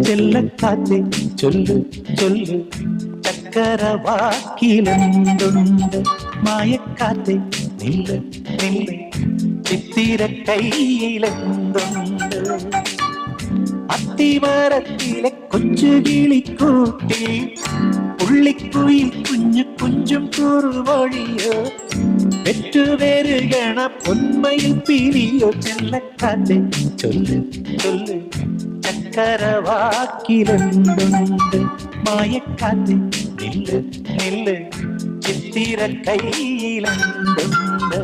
ചെല്ലക്കാറ്റെ ചൊല്ലു ചൊല്ലു ചക്കരവാക്കിലെന്തുണ്ട് മായക്കാറ്റെ നില്ല് നില്ല് ചിത്തിര കയ്യിലെന്തുണ്ട് അത്തിമരത്തിലെ കൊച്ചു കിളിക്കൂട്ടി പുള്ളിക്കുയിൽ കുഞ്ഞു കുഞ്ചും കുറുവഴിയോ പെറ്റുവരുകണ പൊന്മയിൽ പിരിയോ ചെല്ലക്കാറ്റെ ചൊല്ലു ചൊല്ലു ചക്കരവാക്കിലെന്തുണ്ട് മായക്കാറ്റെ നില്ല് നില്ല് ചിത്തിര കയ്യിലെന്തുണ്ട്